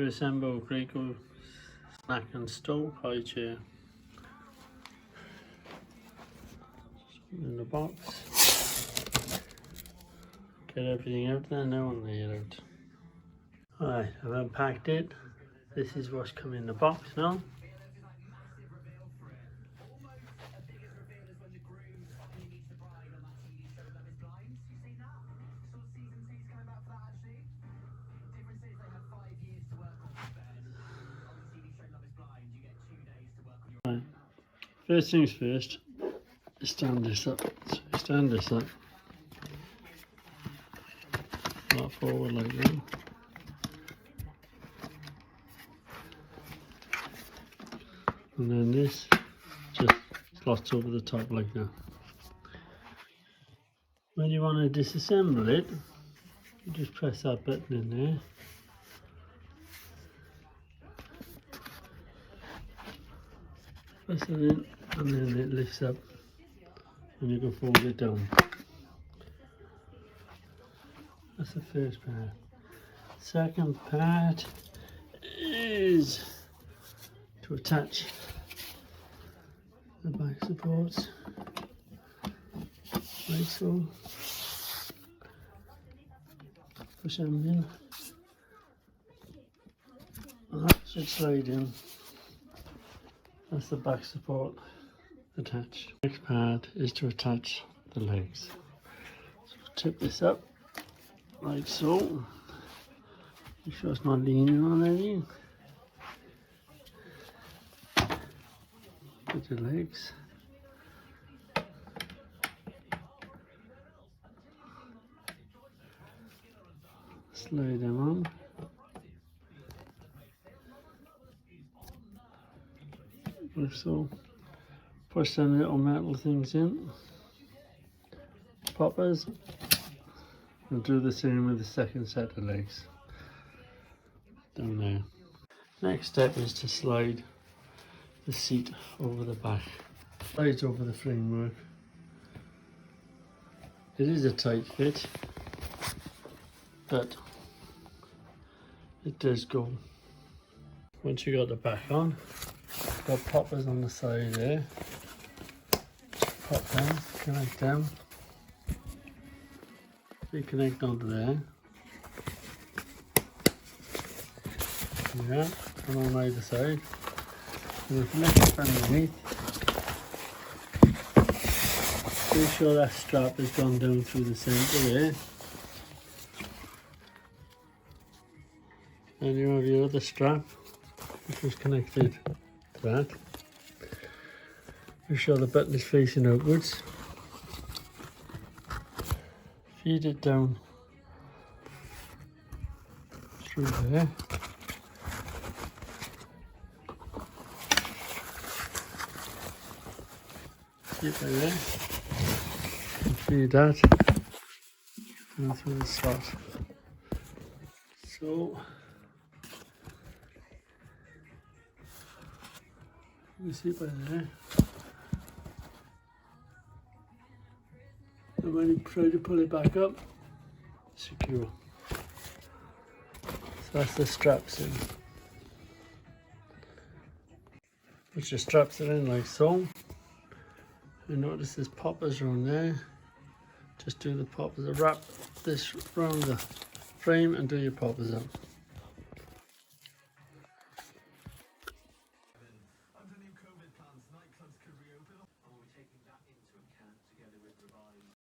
Assemble Greco snack and stove high chair in the box. Get everything out there now and lay it out. Alright, I've unpacked it. This is what's come in the box now. Right. First things first, stand this up. So stand this up. Not forward like that. And then this just slots over the top like that. When you want to disassemble it, you just press that button in there. Press it in and then it lifts up and you can fold it down. That's the first part. Second part is to attach the back supports like so. Push them in. And that should slide in. That's the back support attached. Next part is to attach the legs. So tip this up like so. Make sure it's not leaning on anything. Put your legs. Slide them on. Like so. Push some little metal things in. Poppers. And do the same with the second set of legs. Down there. Next step is to slide the seat over the back. Slides over the framework. It is a tight fit, but it does go. Once you got the back on, got poppers on the side there. Pop them, connect them. They connect onto there. Yeah, and on either side. And if you lift up underneath, make sure that strap has gone down through the centre there. And you have your other strap, which is connected to that. Make sure the button is facing outwards. Feed it down through there. Keep it there. And feed that down through the slot. So you see by there. And when you try to pull it back up, secure. So that's the straps in. Put your straps in like so. And notice there's poppers around there. Just do the poppers. Wrap this around the frame and do your poppers up.